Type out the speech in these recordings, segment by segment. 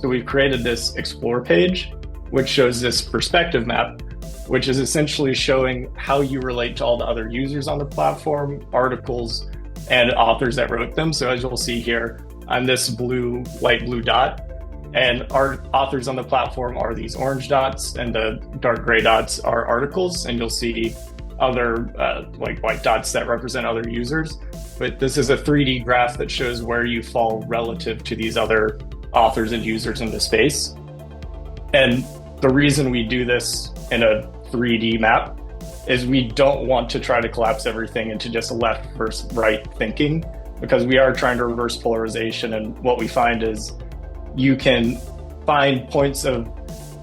So we've created this explore page, which shows this perspective map, which is essentially showing how you relate to all the other users on the platform, articles, and authors that wrote them. So as you'll see here, I'm this light blue dot, and our authors on the platform are these orange dots, and the dark gray dots are articles, and you'll see other like white dots that represent other users. But this is a 3D graph that shows where you fall relative to these other authors and users in the space. And the reason we do this in a 3D map is we don't want to try to collapse everything into just left versus right thinking, because we are trying to reverse polarization. And what we find is you can find points of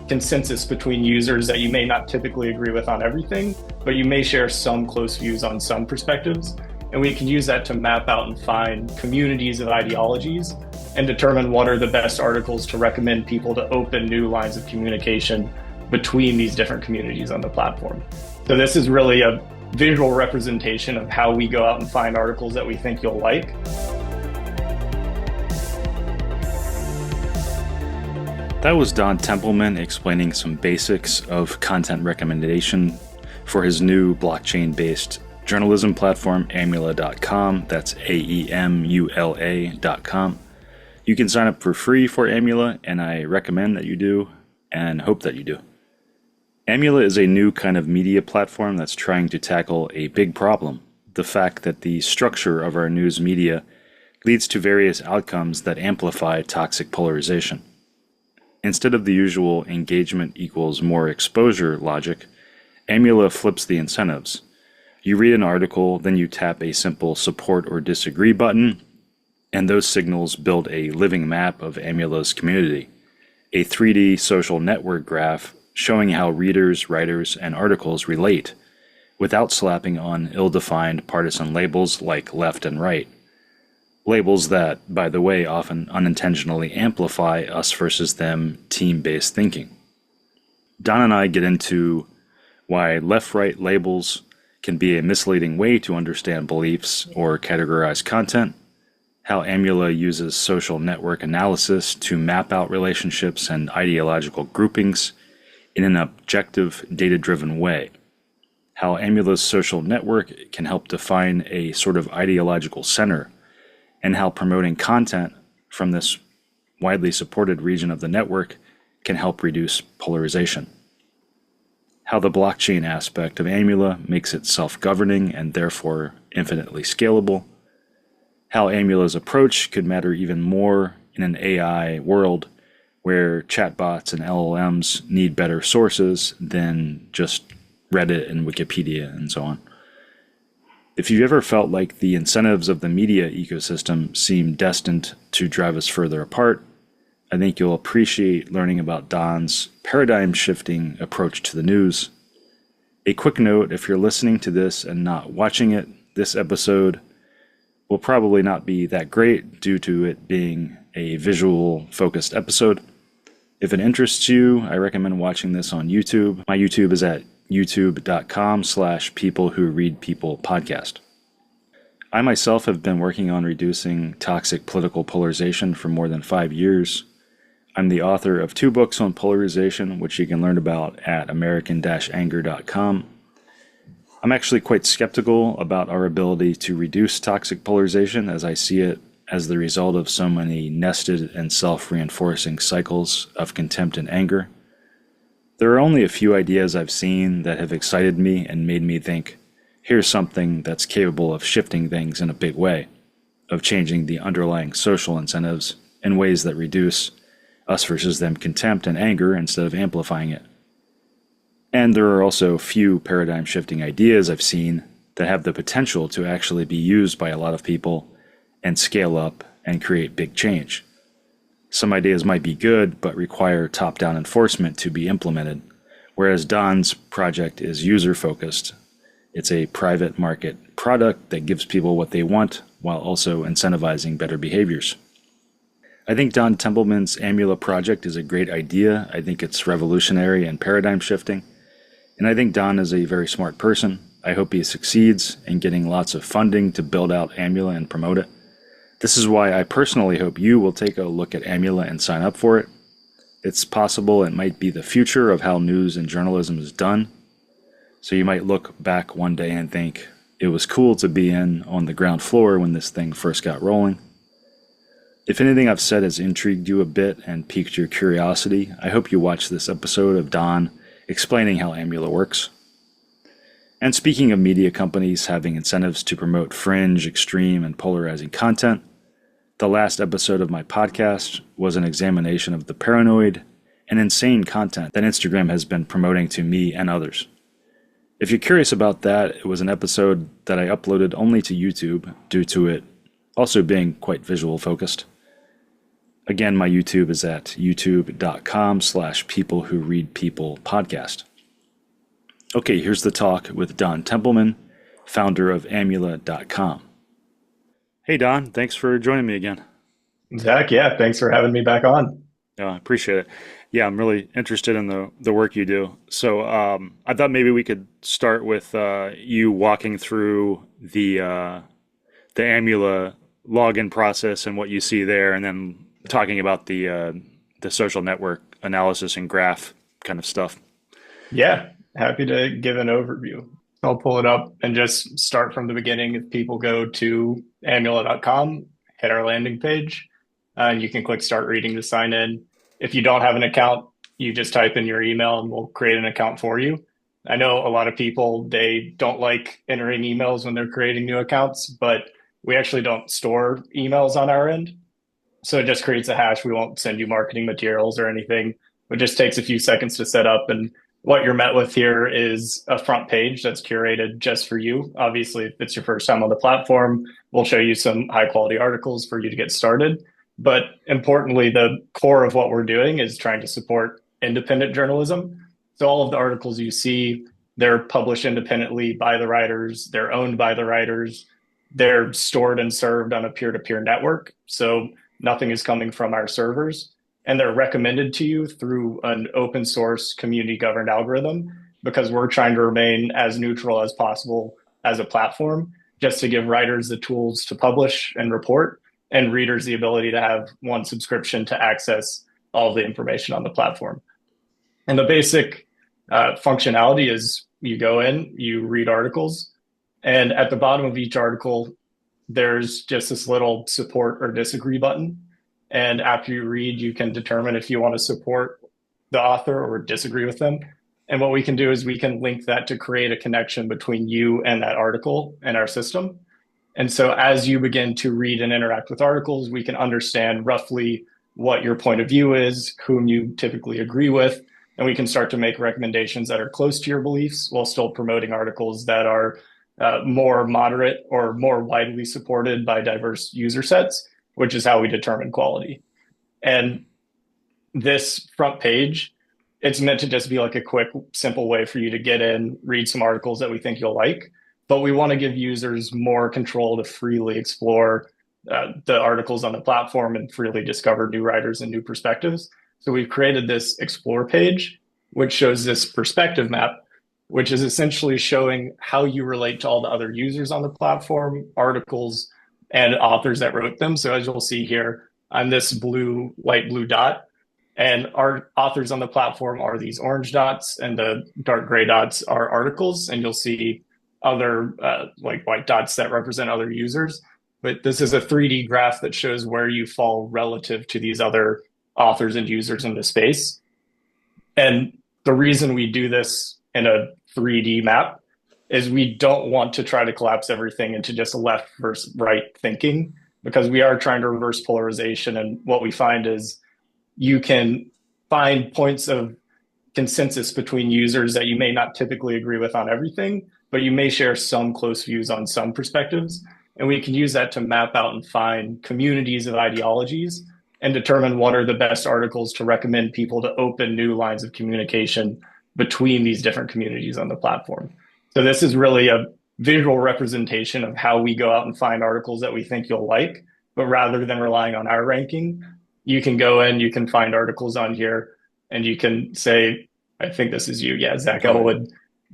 consensus between users that you may not typically agree with on everything, but you may share some close views on some perspectives. And we can use that to map out and find communities of ideologies and determine what are the best articles to recommend people to open new lines of communication between these different communities on the platform. So this is really a visual representation of how we go out and find articles that we think you'll like. That was Don Templeman explaining some basics of content recommendation for his new blockchain-based journalism platform, Aemula.com. That's Aemula.com. You can sign up for free for Aemula, and I recommend that you do, and hope that you do. Aemula is a new kind of media platform that's trying to tackle a big problem: the fact that the structure of our news media leads to various outcomes that amplify toxic polarization. Instead of the usual engagement equals more exposure logic, Aemula flips the incentives. You read an article, then you tap a simple support or disagree button, and those signals build a living map of Aemula's community, a 3D social network graph showing how readers, writers, and articles relate, without slapping on ill-defined partisan labels like left and right. Labels that, by the way, often unintentionally amplify us versus them team-based thinking. Don and I get into why left-right labels can be a misleading way to understand beliefs or categorize content, how Aemula uses social network analysis to map out relationships and ideological groupings in an objective, data-driven way, how Aemula's social network can help define a sort of ideological center, and how promoting content from this widely supported region of the network can help reduce polarization. How the blockchain aspect of Aemula makes it self-governing and therefore infinitely scalable. How Aemula's approach could matter even more in an AI world where chatbots and LLMs need better sources than just Reddit and Wikipedia and so on. If you've ever felt like the incentives of the media ecosystem seem destined to drive us further apart, I think you'll appreciate learning about Don's paradigm-shifting approach to the news. A quick note, if you're listening to this and not watching it, this episode will probably not be that great due to it being a visual-focused episode. If it interests you, I recommend watching this on YouTube. My YouTube is at youtube.com/peoplewhoreadpeoplepodcast. I myself have been working on reducing toxic political polarization for more than 5 years. I'm the author of 2 books on polarization, which you can learn about at american-anger.com. I'm actually quite skeptical about our ability to reduce toxic polarization, as I see it as the result of so many nested and self-reinforcing cycles of contempt and anger. There are only a few ideas I've seen that have excited me and made me think, here's something that's capable of shifting things in a big way, of changing the underlying social incentives in ways that reduce us versus them contempt and anger instead of amplifying it. And there are also few paradigm-shifting ideas I've seen that have the potential to actually be used by a lot of people and scale up and create big change. Some ideas might be good, but require top-down enforcement to be implemented, whereas Don's project is user-focused. It's a private market product that gives people what they want while also incentivizing better behaviors. I think Don Templeman's Aemula project is a great idea. I think it's revolutionary and paradigm-shifting. And I think Don is a very smart person. I hope he succeeds in getting lots of funding to build out Aemula and promote it. This is why I personally hope you will take a look at Aemula and sign up for it. It's possible it might be the future of how news and journalism is done. So you might look back one day and think it was cool to be in on the ground floor when this thing first got rolling. If anything I've said has intrigued you a bit and piqued your curiosity, I hope you watch this episode of Don explaining how Aemula works. And speaking of media companies having incentives to promote fringe, extreme, and polarizing content, the last episode of my podcast was an examination of the paranoid and insane content that Instagram has been promoting to me and others. If you're curious about that, it was an episode that I uploaded only to YouTube due to it also being quite visual focused. Again, my YouTube is at youtube.com/peoplewhoreadpeoplepodcast. Okay, here's the talk with Don Templeman, founder of Aemula.com. Hey Don, thanks for joining me again. Zach, yeah, thanks for having me back on. I appreciate it. Yeah, I'm really interested in the work you do. So I thought maybe we could start with you walking through the Aemula login process and what you see there, and then talking about the social network analysis and graph kind of stuff. Yeah, happy to give an overview. I'll pull it up and just start from the beginning. If people go to Aemula.com, hit our landing page, and you can click start reading to sign in. If you don't have an account, you just type in your email and we'll create an account for you. I know a lot of people, they don't like entering emails when they're creating new accounts, but we actually don't store emails on our end. So it just creates a hash. We won't send you marketing materials or anything. It just takes a few seconds to set up. And what you're met with here is a front page that's curated just for you. Obviously, if it's your first time on the platform, we'll show you some high quality articles for you to get started. But importantly, the core of what we're doing is trying to support independent journalism. So all of the articles you see, they're published independently by the writers, they're owned by the writers, they're stored and served on a peer-to-peer network. So nothing is coming from our servers. And they're recommended to you through an open source community governed algorithm, because we're trying to remain as neutral as possible as a platform, just to give writers the tools to publish and report, and readers the ability to have one subscription to access all the information on the platform. And the basic functionality is you go in, you read articles, and at the bottom of each article, there's just this little support or disagree button. And after you read, you can determine if you want to support the author or disagree with them. And what we can do is we can link that to create a connection between you and that article and our system. And so as you begin to read and interact with articles, we can understand roughly what your point of view is, whom you typically agree with, and we can start to make recommendations that are close to your beliefs while still promoting articles that are more moderate or more widely supported by diverse user sets, which is how we determine quality. And this front page, it's meant to just be like a quick, simple way for you to get in, read some articles that we think you'll like. But we want to give users more control to freely explore the articles on the platform and freely discover new writers and new perspectives. So we've created this explore page, which shows this perspective map, which is essentially showing how you relate to all the other users on the platform, articles, and authors that wrote them. So as you'll see here, I'm this light blue dot, and our authors on the platform are these orange dots, and the dark gray dots are articles, and you'll see other like white dots that represent other users. But this is a 3D graph that shows where you fall relative to these other authors and users in the space. And the reason we do this in a 3D map is we don't want to try to collapse everything into just left versus right thinking, because we are trying to reverse polarization. And what we find is you can find points of consensus between users that you may not typically agree with on everything, but you may share some close views on some perspectives. And we can use that to map out and find communities of ideologies and determine what are the best articles to recommend people to open new lines of communication between these different communities on the platform. So this is really a visual representation of how we go out and find articles that we think you'll like. But rather than relying on our ranking, you can go in, you can find articles on here, and you can say, I think this is you. Yeah, Zach Elwood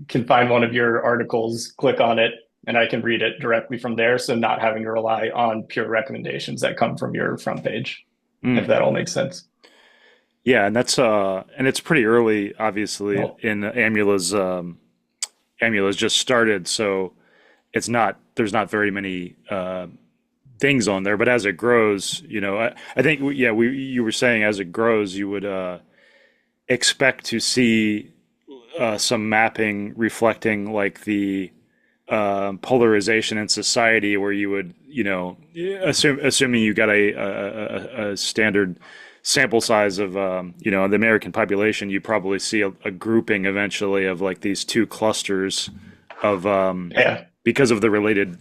can find one of your articles, click on it, and I can read it directly from there. So not having to rely on pure recommendations that come from your front page, if that all makes sense. Yeah, and that's and it's pretty early, obviously, Well, in Aemula's just started, so it's not there's not very many things on there. But as it grows, I think yeah, we you were saying as it grows, you would expect to see some mapping reflecting like the polarization in society, where you would, assuming you got a standard sample size of, the American population, you probably see a grouping eventually of like these two clusters of, yeah, because of the related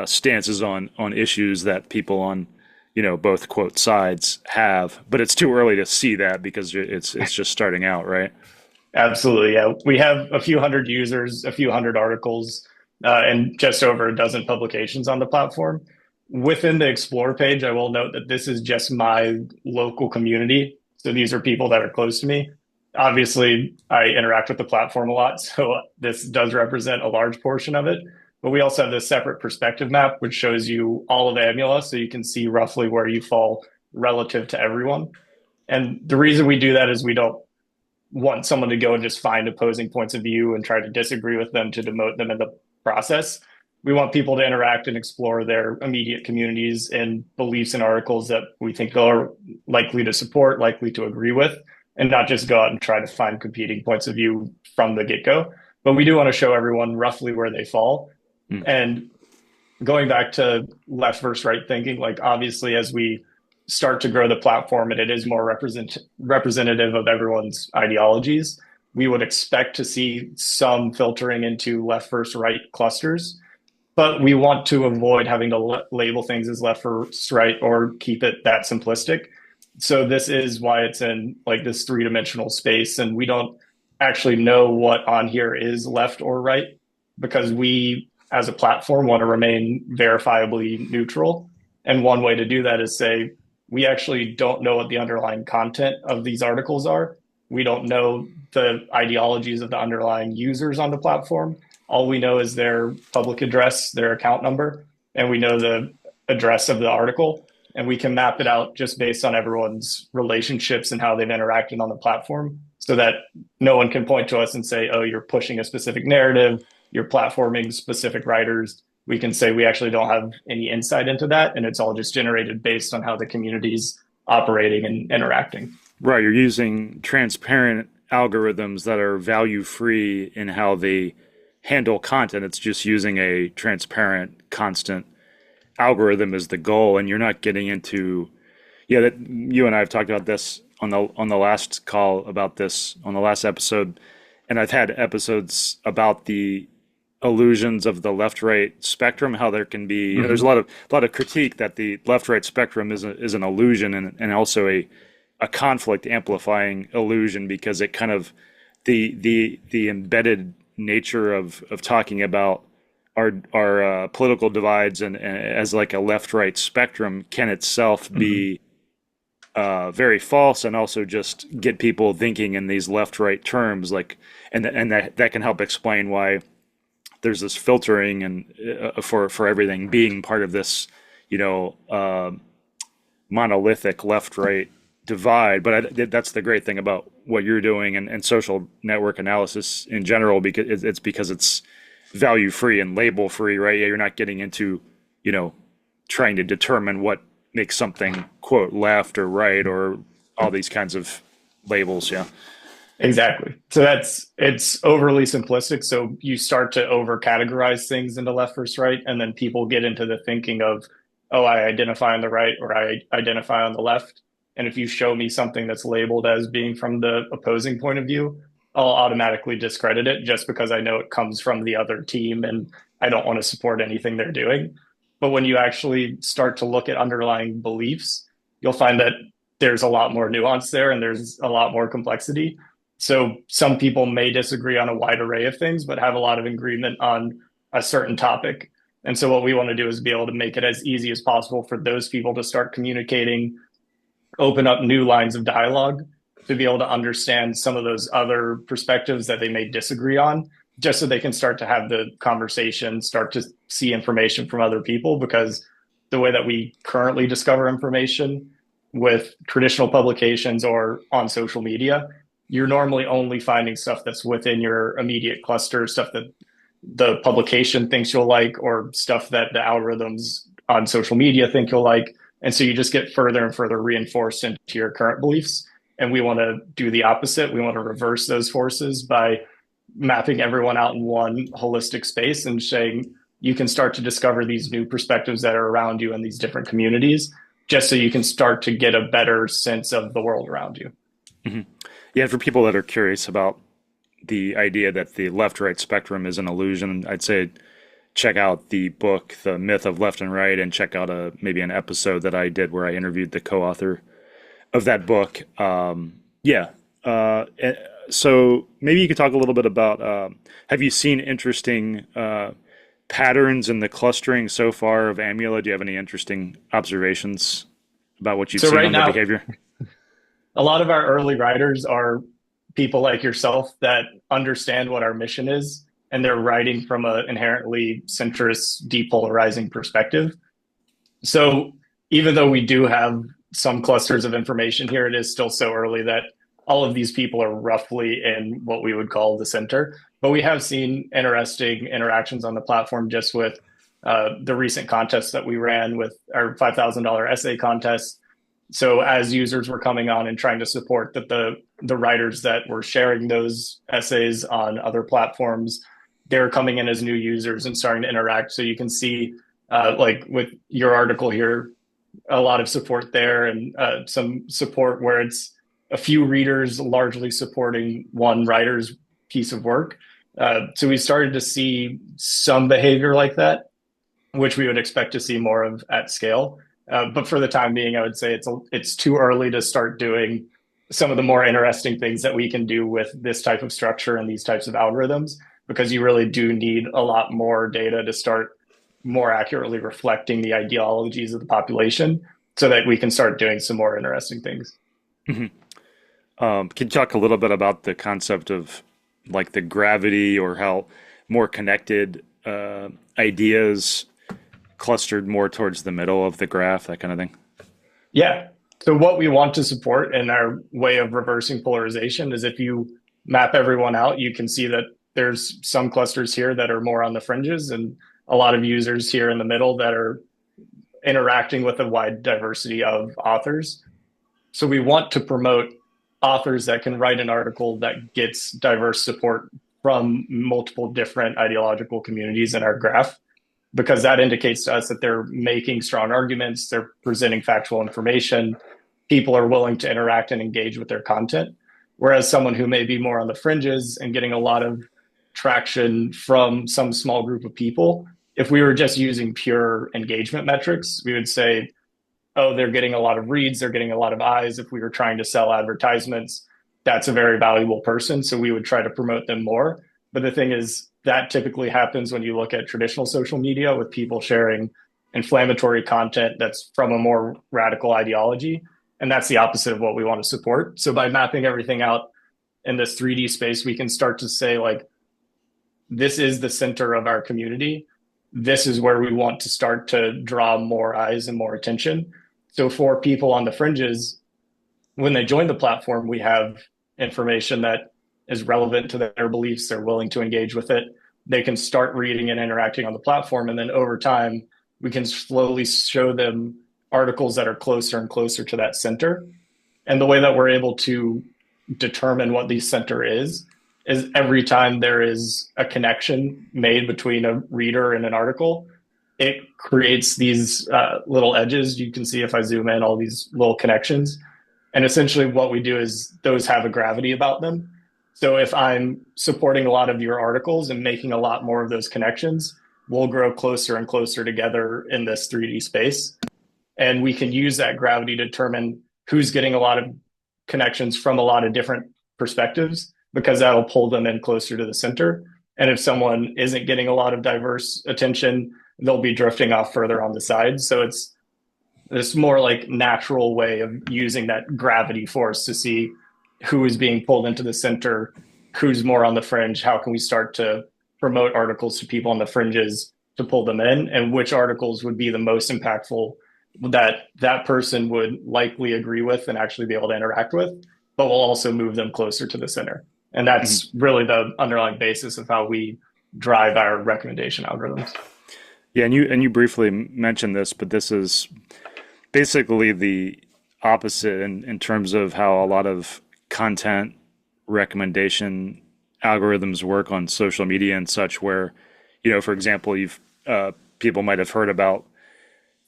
stances on issues that people on, both quote sides have. But it's too early to see that because it's just starting out, right? absolutely. Yeah, we have a few hundred users, a few hundred articles, and just over a dozen publications on the platform. Within the Explore page, I will note that this is just my local community. So these are people that are close to me. Obviously, I interact with the platform a lot, so this does represent a large portion of it. But we also have this separate perspective map, which shows you all of Aemula, so you can see roughly where you fall relative to everyone. And the reason we do that is we don't want someone to go and just find opposing points of view and try to disagree with them to demote them in the process. We want people to interact and explore their immediate communities and beliefs and articles that we think are likely to support, likely to agree with, and not just go out and try to find competing points of view from the get go. But we do want to show everyone roughly where they fall. Mm. And going back to left versus right thinking, like obviously as we start to grow the platform and it is more representative of everyone's ideologies, we would expect to see some filtering into left versus right clusters. But we want to avoid having to label things as left versus right or keep it that simplistic. So this is why it's in like this three-dimensional space, and we don't actually know what on here is left or right because we, as a platform, want to remain verifiably neutral. And one way to do that is say, we actually don't know what the underlying content of these articles are. We don't know the ideologies of the underlying users on the platform. All we know is their public address, their account number, and we know the address of the article. And we can map it out just based on everyone's relationships and how they've interacted on the platform so that no one can point to us and say, oh, you're pushing a specific narrative, you're platforming specific writers. We can say we actually don't have any insight into that. And it's all just generated based on how the community's operating and interacting. Right, you're using transparent algorithms that are value free in how they handle content. It's just using a transparent, constant algorithm as the goal, and you're not getting into, yeah, that you and I have talked about this on the last call about this on the last episode, and I've had episodes about the illusions of the left right spectrum, how there can be, there's Mm-hmm. a lot of critique that the left right spectrum is an illusion, and also a conflict amplifying illusion, because it kind of the embedded nature of talking about our political divides and as like a left right spectrum can itself Mm-hmm. be very false, and also just get people thinking in these left right terms, like, and that can help explain why there's this filtering and for everything being part of this, you know, uh, monolithic left right divide. But that's the great thing about what you're doing, and social network analysis in general, because it's because it's value free and label free, right? Yeah, you're not getting into, you know, trying to determine what makes something quote left or right or all these kinds of labels. Yeah. Exactly. So it's overly simplistic. So you start to over categorize things into left versus right, and then people get into the thinking of, oh, I identify on the right or I identify on the left. And if you show me something that's labeled as being from the opposing point of view, I'll automatically discredit it just because I know it comes from the other team and I don't want to support anything they're doing. But when you actually start to look at underlying beliefs, you'll find that there's a lot more nuance there and there's a lot more complexity. So some people may disagree on a wide array of things, but have a lot of agreement on a certain topic. And so what we want to do is be able to make it as easy as possible for those people to start communicating, open up new lines of dialogue, to be able to understand some of those other perspectives that they may disagree on, just so they can start to have the conversation, start to see information from other people. Because the way that we currently discover information with traditional publications or on social media, you're normally only finding stuff that's within your immediate cluster, stuff that the publication thinks you'll like, or stuff that the algorithms on social media think you'll like. And so you just get further and further reinforced into your current beliefs. And we want to do the opposite. We want to reverse those forces by mapping everyone out in one holistic space and saying you can start to discover these new perspectives that are around you in these different communities, just so you can start to get a better sense of the world around you. Hmm. Yeah, for people that are curious about the idea that the left-right spectrum is an illusion, I'd say check out the book, The Myth of Left and Right, and check out maybe an episode that I did where I interviewed the co-author of that book. Yeah. So maybe you could talk a little bit about have you seen interesting patterns in the clustering so far of Aemula? Do you have any interesting observations about what you've So seen right on the now, behavior? a lot of our early writers are people like yourself that understand what our mission is, and they're writing from an inherently centrist, depolarizing perspective. So even though we do have some clusters of information here, it is still so early that all of these people are roughly in what we would call the center. But we have seen interesting interactions on the platform just with the recent contest that we ran with our $5,000 essay contest. So as users were coming on and trying to support that the writers that were sharing those essays on other platforms, they're coming in as new users and starting to interact. So you can see, like with your article here, a lot of support there, and some support where it's a few readers largely supporting one writer's piece of work. So we started to see some behavior like that, which we would expect to see more of at scale. But for the time being, I would say it's too early to start doing some of the more interesting things that we can do with this type of structure and these types of algorithms, because you really do need a lot more data to start more accurately reflecting the ideologies of the population so that we can start doing some more interesting things. Hmm. Can you talk a little bit about the concept of like the gravity or how more connected ideas clustered more towards the middle of the graph, that kind of thing? Yeah. So what we want to support in our way of reversing polarization is if you map everyone out, you can see that there's some clusters here that are more on the fringes and a lot of users here in the middle that are interacting with a wide diversity of authors. So we want to promote authors that can write an article that gets diverse support from multiple different ideological communities in our graph, because that indicates to us that they're making strong arguments, they're presenting factual information, people are willing to interact and engage with their content. Whereas someone who may be more on the fringes and getting a lot of traction from some small group of people, if we were just using pure engagement metrics, we would say, oh, they're getting a lot of reads, they're getting a lot of eyes. If we were trying to sell advertisements, that's a very valuable person. So we would try to promote them more. But the thing is, that typically happens when you look at traditional social media with people sharing inflammatory content that's from a more radical ideology. And that's the opposite of what we want to support. So by mapping everything out in this 3D space, we can start to say, like, this is the center of our community. This is where we want to start to draw more eyes and more attention. So for people on the fringes, when they join the platform, we have information that is relevant to their beliefs. They're willing to engage with it. They can start reading and interacting on the platform. And then over time, we can slowly show them articles that are closer and closer to that center. And the way that we're able to determine what the center is every time there is a connection made between a reader and an article, it creates these little edges. You can see if I zoom in, all these little connections. And essentially what we do is those have a gravity about them. So if I'm supporting a lot of your articles and making a lot more of those connections, we'll grow closer and closer together in this 3D space. And we can use that gravity to determine who's getting a lot of connections from a lot of different perspectives, because that'll pull them in closer to the center. And if someone isn't getting a lot of diverse attention, they'll be drifting off further on the side. So it's this more like natural way of using that gravity force to see who is being pulled into the center, who's more on the fringe, how can we start to promote articles to people on the fringes to pull them in, and which articles would be the most impactful that person would likely agree with and actually be able to interact with, but will also move them closer to the center. And Mhm. that's really the underlying basis of how we drive our recommendation algorithms. Yeah, and you briefly mentioned this, but this is basically the opposite in terms of how a lot of content recommendation algorithms work on social media and such, where, for example, you've people might have heard about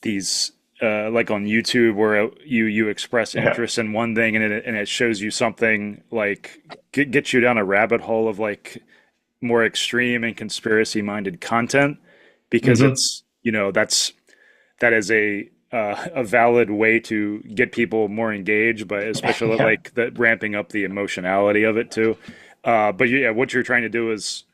these like on YouTube where you express Yeah. interest in one thing and it shows you something like gets you down a rabbit hole of like more extreme and conspiracy minded content because Hmm. it's that is a valid way to get people more engaged, but especially Yeah. like the ramping up the emotionality of it too. But yeah, what you're trying to do is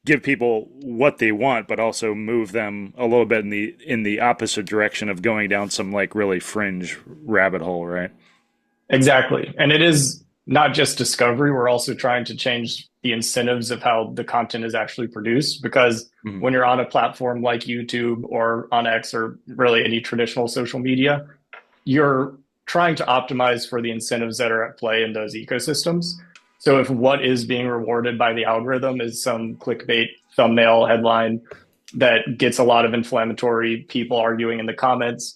give people what they want, but also move them a little bit in the opposite direction of going down some like really fringe rabbit hole, right? Exactly. And it is not just discovery. We're also trying to change the incentives of how the content is actually produced. Because Mhm. when you're on a platform like YouTube or on X or really any traditional social media, you're trying to optimize for the incentives that are at play in those ecosystems. So if what is being rewarded by the algorithm is some clickbait thumbnail headline that gets a lot of inflammatory people arguing in the comments,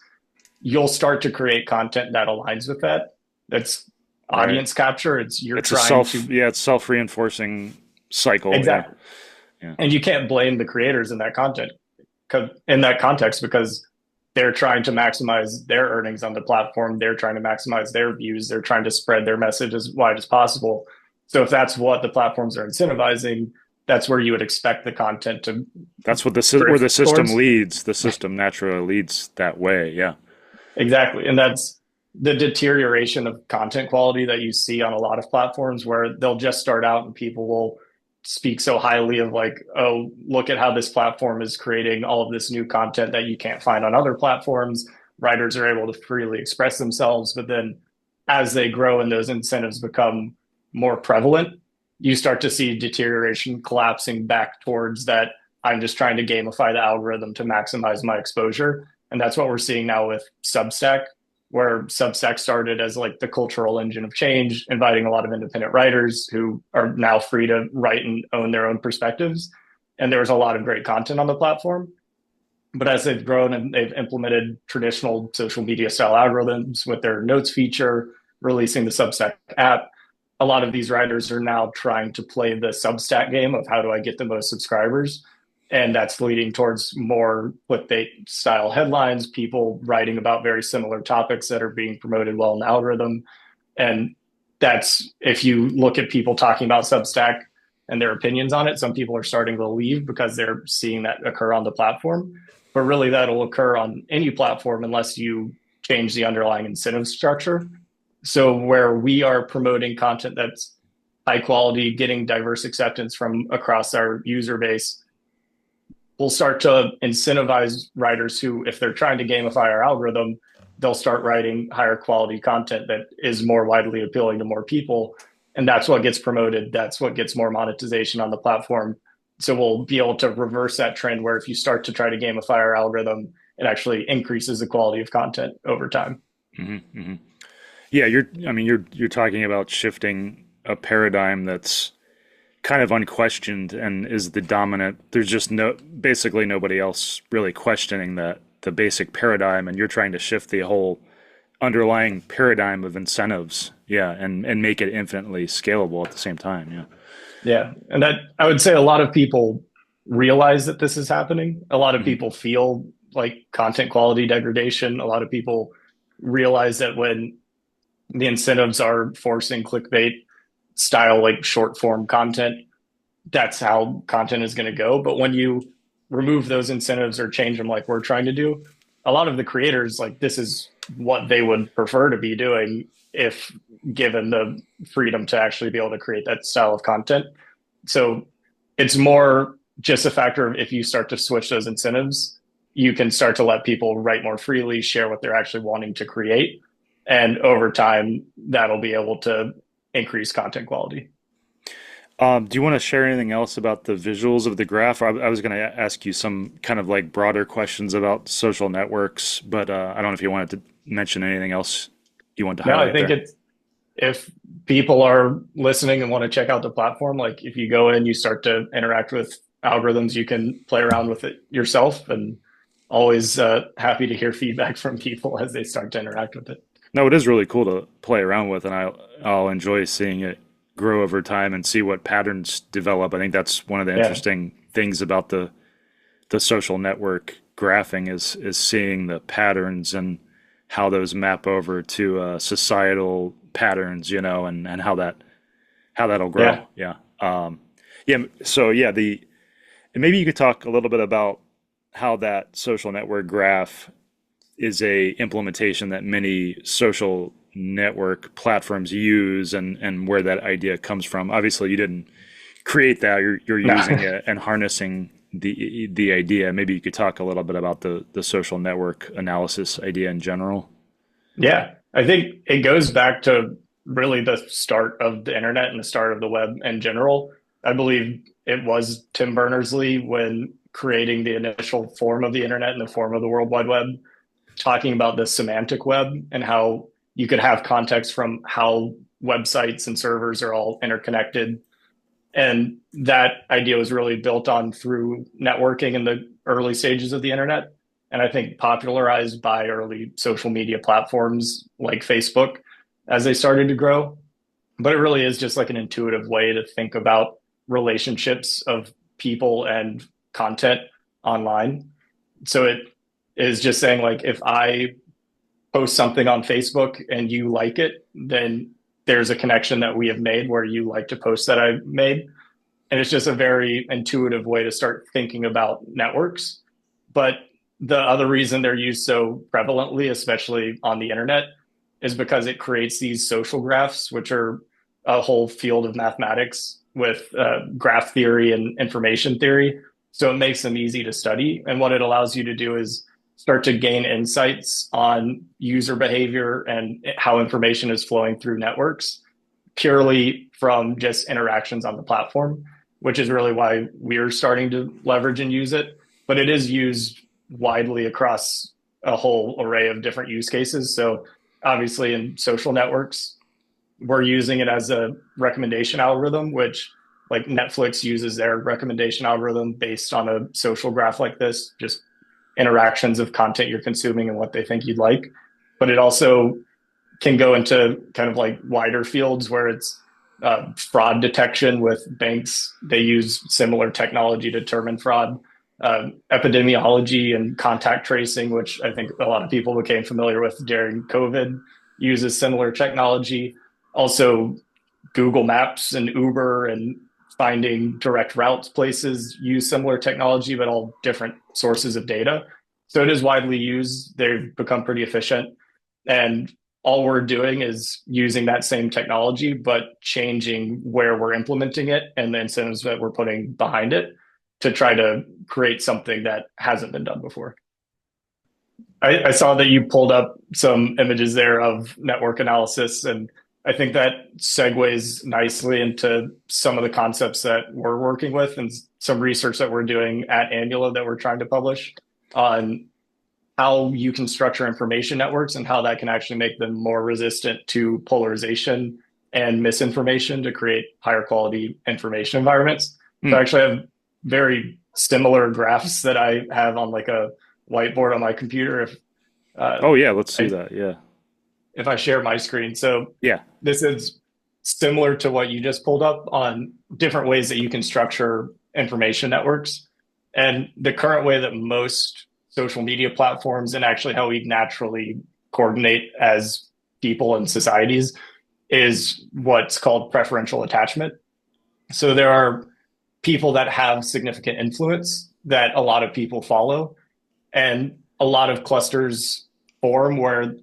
you'll start to create content that aligns with that. That's Right. audience capture. It's you're It's a trying to it's self reinforcing cycle. Yeah. exactly, Yeah. and you can't blame the creators in that content in that context because they're trying to maximize their earnings on the platform. They're trying to maximize their views. They're trying to spread their message as wide as possible. So if that's what the platforms are incentivizing, that's where you would expect the content to That's what where drift the system towards. leads. The system naturally leads that way. Yeah. Exactly. And that's the deterioration of content quality that you see on a lot of platforms where they'll just start out and people will speak so highly of like, oh, look at how this platform is creating all of this new content that you can't find on other platforms. Writers are able to freely express themselves. But then as they grow and those incentives become more prevalent, you start to see deterioration collapsing back towards that. I'm just trying to gamify the algorithm to maximize my exposure, and that's what we're seeing now with Substack, where Substack started as like the cultural engine of change, inviting a lot of independent writers who are now free to write and own their own perspectives. And there was a lot of great content on the platform. But as they've grown and they've implemented traditional social media style algorithms with their notes feature, releasing the Substack app, a lot of these writers are now trying to play the Substack game of how do I get the most subscribers. And that's leading towards more clickbait style headlines, people writing about very similar topics that are being promoted well in the algorithm. And that's if you look at people talking about Substack and their opinions on it, some people are starting to leave because they're seeing that occur on the platform. But really, that'll occur on any platform unless you change the underlying incentive structure. So, where we are promoting content that's high quality, getting diverse acceptance from across our user base, we'll start to incentivize writers who, if they're trying to gamify our algorithm, they'll start writing higher quality content that is more widely appealing to more people. And that's what gets promoted. That's what gets more monetization on the platform. So we'll be able to reverse that trend where if you start to try to gamify our algorithm, it actually increases the quality of content over time. Hmm. Hmm. Yeah. You're talking about shifting a paradigm that's kind of unquestioned and is the dominant. There's just basically nobody else really questioning the basic paradigm, and you're trying to shift the whole underlying paradigm of incentives. Yeah, and make it infinitely scalable at the same time. Yeah. Yeah. And that I would say a lot of people realize that this is happening. A lot of Hmm. people feel like content quality degradation. A lot of people realize that when the incentives are forcing clickbait style, like short form content, that's how content is going to go. But when you remove those incentives or change them like we're trying to do, a lot of the creators, like this is what they would prefer to be doing if given the freedom to actually be able to create that style of content. So it's more just a factor of if you start to switch those incentives, you can start to let people write more freely, share what they're actually wanting to create. And over time, that'll be able to increase content quality. Do you want to share anything else about the visuals of the graph? I was going to ask you some kind of like broader questions about social networks, but I don't know if you wanted to mention anything else you want to No, I highlight think there. it's if people are listening and want to check out the platform, like if you go in, you start to interact with algorithms, you can play around with it yourself, and always happy to hear feedback from people as they start to interact with it. No, it is really cool to play around with, and I'll enjoy seeing it grow over time and see what patterns develop. I think that's one of the Yeah, interesting things about the social network graphing is seeing the patterns and how those map over to societal patterns, and how that'll grow. yeah, Yeah. Yeah. So yeah, the and maybe you could talk a little bit about how that social network graph is a implementation that many social network platforms use and where that idea comes from. Obviously, you didn't create that. You're no, using it and harnessing the idea. Maybe you could talk a little bit about the social network analysis idea in general. yeah. I think it goes back to really the start of the internet and the start of the web in general. I believe it was Tim Berners-Lee when creating the initial form of the internet and the form of the World Wide Web, talking about the semantic web and how you could have context from how websites and servers are all interconnected. And that idea was really built on through networking in the early stages of the internet. And I think popularized by early social media platforms like Facebook as they started to grow. But it really is just like an intuitive way to think about relationships of people and content online. So it is just saying, like, if I post something on Facebook and you like it, then there's a connection that we have made where you like to post that I made. And it's just a very intuitive way to start thinking about networks. But the other reason they're used so prevalently, especially on the internet, is because it creates these social graphs, which are a whole field of mathematics with graph theory and information theory. So it makes them easy to study. And what it allows you to do is start to gain insights on user behavior and how information is flowing through networks purely from just interactions on the platform, which is really why we're starting to leverage and use it. But it is used widely across a whole array of different use cases. So obviously in social networks, we're using it as a recommendation algorithm, which like Netflix uses their recommendation algorithm based on a social graph like this, just interactions of content you're consuming and what they think you'd like. But it also can go into kind of like wider fields where it's fraud detection with banks. They use similar technology to determine fraud. Epidemiology and contact tracing, which I think a lot of people became familiar with during COVID, uses similar technology. Also, Google Maps and Uber and finding direct routes places use similar technology, but all different sources of data. So it is widely used. They've become pretty efficient. And all we're doing is using that same technology, but changing where we're implementing it and the incentives that we're putting behind it to try to create something that hasn't been done before. I saw that you pulled up some images there of network analysis, and I think that segues nicely into some of the concepts that we're working with and some research that we're doing at Aemula that we're trying to publish on how you can structure information networks and how that can actually make them more resistant to polarization and misinformation to create higher quality information environments. So Hmm. I actually have very similar graphs that I have on like a whiteboard on my computer uh, Oh yeah, let's see I, that. Yeah. if I share my screen. So Yeah. this is similar to what you just pulled up on different ways that you can structure information networks. And the current way that most social media platforms and actually how we naturally coordinate as people and societies is what's called preferential attachment. So there are people that have significant influence that a lot of people follow, and a lot of clusters form where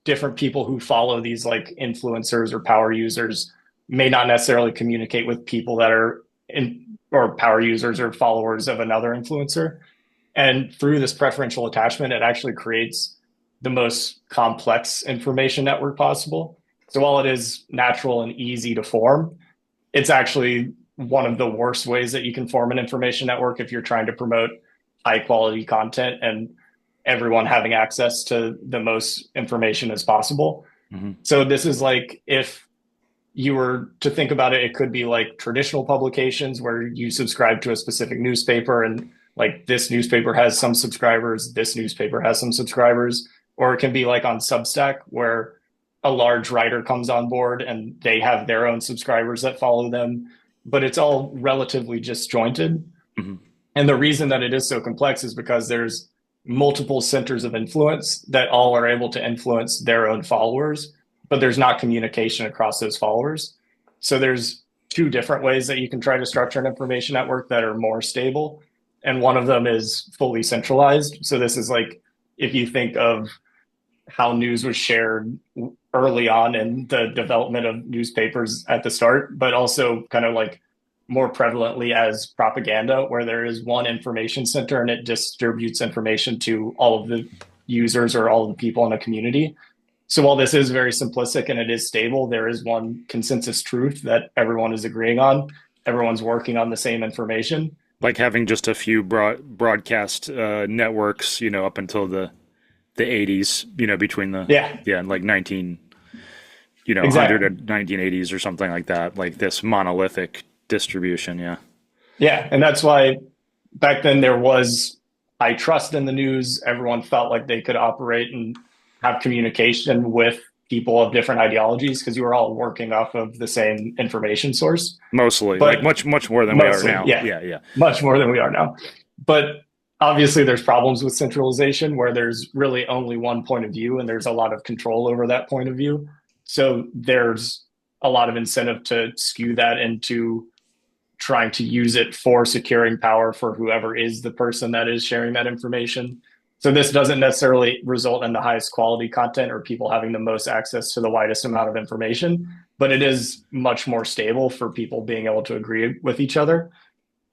different people who follow these like influencers or power users may not necessarily communicate with people that are in or power users or followers of another influencer. And through this preferential attachment, it actually creates the most complex information network possible. So while it is natural and easy to form, it's actually one of the worst ways that you can form an information network if you're trying to promote high quality content and everyone having access to the most information as possible. Hmm. So this is like, if you were to think about it, it could be like traditional publications where you subscribe to a specific newspaper and like this newspaper has some subscribers, this newspaper has some subscribers, or it can be like on Substack where a large writer comes on board and they have their own subscribers that follow them, but it's all relatively disjointed. Hmm. And the reason that it is so complex is because there's multiple centers of influence that all are able to influence their own followers, but there's not communication across those followers. So there's two different ways that you can try to structure an information network that are more stable. And one of them is fully centralized. So this is like, if you think of how news was shared early on in the development of newspapers at the start, but also kind of like more prevalently as propaganda, where there is one information center and it distributes information to all of the users or all of the people in a community. So while this is very simplistic and it is stable, there is one consensus truth that everyone is agreeing on. Everyone's working on the same information. Like having just a few broadcast networks, up until the 80s, between the Yeah, like 100 exactly. and 1980s or something like that, like this monolithic distribution. Yeah. Yeah. And that's why back then there was high trust in the news. Everyone felt like they could operate and have communication with people of different ideologies because you were all working off of the same information source. Mostly, like But much more than we are mostly, now. yeah, Yeah, yeah. much more than we are now. But obviously, there's problems with centralization where there's really only one point of view and there's a lot of control over that point of view. So there's a lot of incentive to skew that into trying to use it for securing power for whoever is the person that is sharing that information. So this doesn't necessarily result in the highest quality content or people having the most access to the widest amount of information, but it is much more stable for people being able to agree with each other.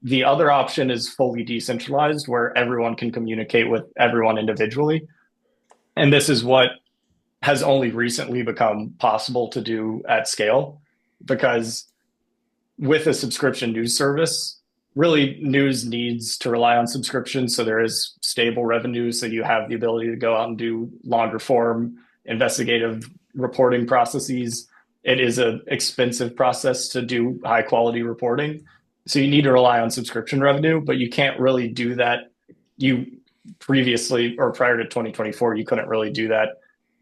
The other option is fully decentralized, where everyone can communicate with everyone individually. And this is what has only recently become possible to do at scale because with a subscription news service, really news needs to rely on subscriptions. So there is stable revenue. So you have the ability to go out and do longer form investigative reporting processes. It is an expensive process to do high quality reporting. So you need to rely on subscription revenue, but you can't really do that. You previously or prior to 2024, you couldn't really do that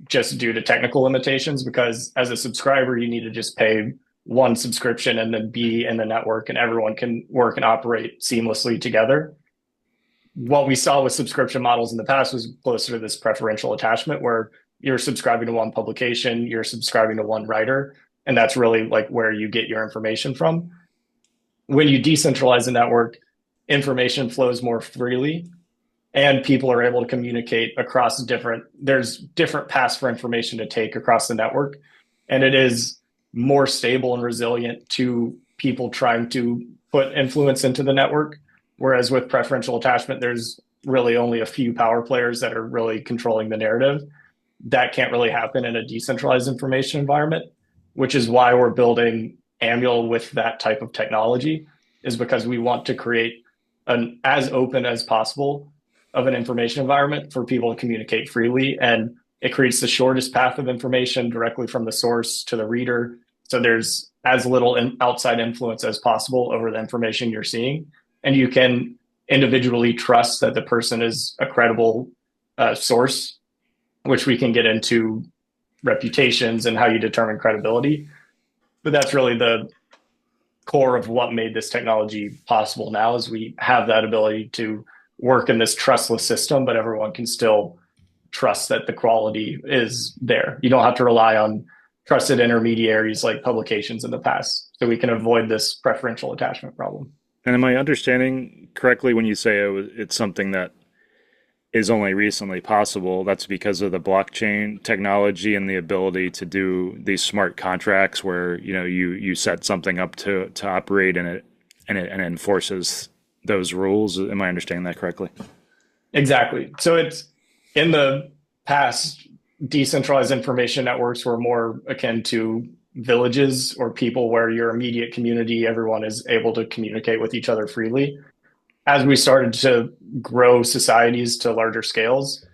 just due to technical limitations because as a subscriber, you need to just pay one subscription and then be in the network and everyone can work and operate seamlessly together. What we saw with subscription models in the past was closer to this preferential attachment where you're subscribing to one publication, you're subscribing to one writer, and that's really like where you get your information from. When you decentralize the network, information flows more freely and people are able to communicate across there's different paths for information to take across the network. And it is more stable and resilient to people trying to put influence into the network. Whereas with preferential attachment, there's really only a few power players that are really controlling the narrative. That can't really happen in a decentralized information environment, which is why we're building Aemula with that type of technology, is because we want to create an as open as possible of an information environment for people to communicate freely. And it creates the shortest path of information directly from the source to the reader. So there's as little outside influence as possible over the information you're seeing. And you can individually trust that the person is a credible source, which we can get into reputations and how you determine credibility. But that's really the core of what made this technology possible now is we have that ability to work in this trustless system, but everyone can still trust that the quality is there. You don't have to rely on trusted intermediaries like publications in the past. So we can avoid this preferential attachment problem. And am I understanding correctly when you say it's something that is only recently possible? That's because of the blockchain technology and the ability to do these smart contracts where you set something up to operate in it and it enforces those rules. Am I understanding that correctly? Exactly. So it's in the past, decentralized information networks were more akin to villages or people where your immediate community, everyone is able to communicate with each other freely. As we started to grow societies to larger scales,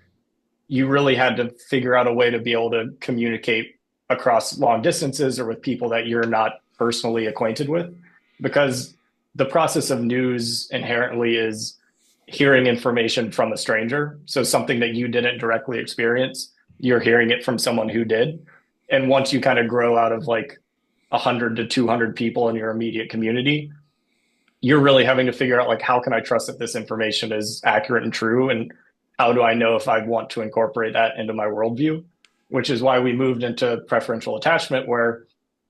you really had to figure out a way to be able to communicate across long distances or with people that you're not personally acquainted with, because the process of news inherently is hearing information from a stranger. So something that you didn't directly experience, you're hearing it from someone who did. And once you kind of grow out of like 100 to 200 people in your immediate community, you're really having to figure out like, how can I trust that this information is accurate and true, and how do I know if I want to incorporate that into my worldview? Which is why we moved into preferential attachment, where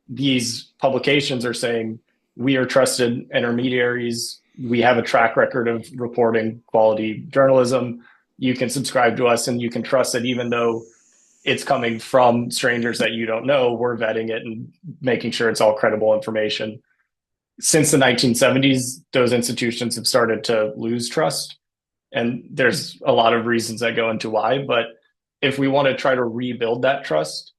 these publications are saying we are trusted intermediaries, we have a track record of reporting quality journalism, you can subscribe to us and you can trust that even though it's coming from strangers that you don't know, we're vetting it and making sure it's all credible information. Since the 1970s, those institutions have started to lose trust. And there's a lot of reasons that go into why. But if we want to try to rebuild that trust,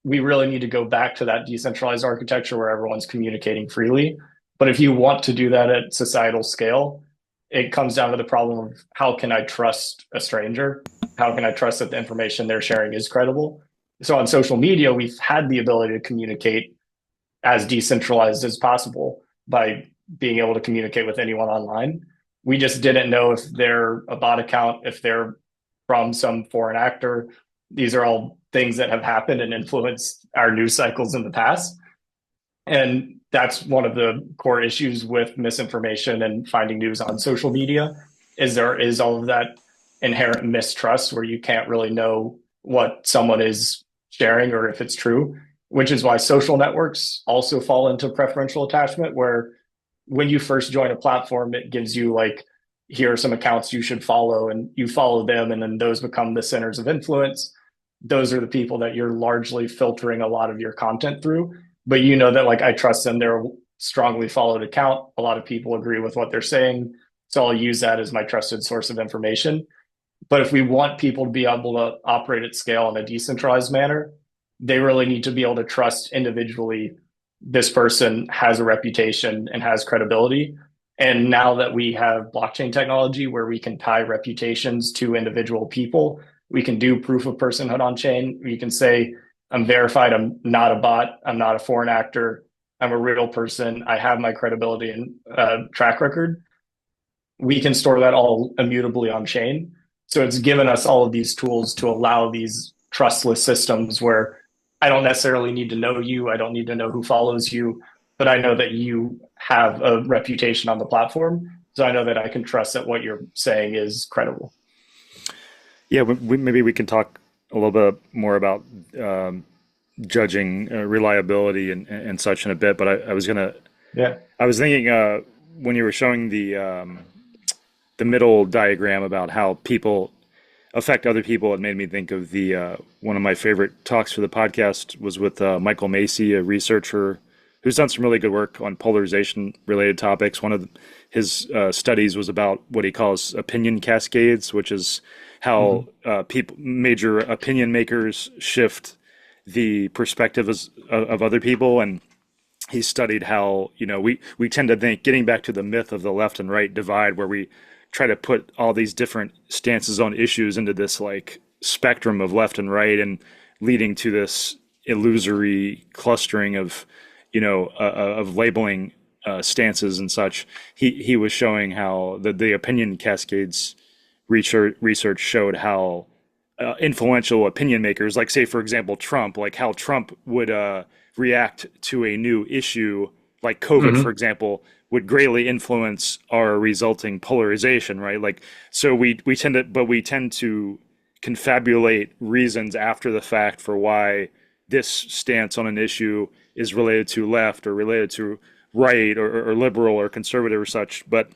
we really need to go back to that decentralized architecture where everyone's communicating freely. But if you want to do that at societal scale, it comes down to the problem of how can I trust a stranger? How can I trust that the information they're sharing is credible? So on social media, we've had the ability to communicate as decentralized as possible by being able to communicate with anyone online. We just didn't know if they're a bot account, if they're from some foreign actor. These are all things that have happened and influenced our news cycles in the past. And that's one of the core issues with misinformation and finding news on social media, is there is all of that inherent mistrust where you can't really know what someone is sharing or if it's true, which is why social networks also fall into preferential attachment, where when you first join a platform, it gives you like, here are some accounts you should follow, and you follow them, and then those become the centers of influence. Those are the people that you're largely filtering a lot of your content through. But you know that like, I trust them, they're a strongly followed account, a lot of people agree with what they're saying, so I'll use that as my trusted source of information. But if we want people to be able to operate at scale in a decentralized manner, they really need to be able to trust individually this person has a reputation and has credibility. And now that we have blockchain technology where we can tie reputations to individual people, we can do proof of personhood on chain. We can say, I'm verified, I'm not a bot, I'm not a foreign actor, I'm a real person, I have my credibility and track record. We can store that all immutably on chain. So it's given us all of these tools to allow these trustless systems where I don't necessarily need to know you, I don't need to know who follows you, but I know that you have a reputation on the platform. So I know that I can trust that what you're saying is credible. Yeah, maybe we can talk a little bit more about judging reliability and such in a bit. But Yeah. I was thinking when you were showing the middle diagram about how people affect other people, it made me think of the one of my favorite talks for the podcast was with Michael Macy, a researcher who's done some really good work on polarization related topics. One of his studies was about what he calls opinion cascades, which is how major opinion makers shift the perspectives of other people. And he studied how, we tend to think, getting back to the myth of the left and right divide, where we try to put all these different stances on issues into this like spectrum of left and right, and leading to this illusory clustering of of labeling stances and such. He was showing how the opinion cascades research showed how influential opinion makers, like say for example Trump, like how Trump would react to a new issue like COVID, for example, would greatly influence our resulting polarization, right? Like, so we tend to confabulate reasons after the fact for why this stance on an issue is related to left or related to right or liberal or conservative or such. But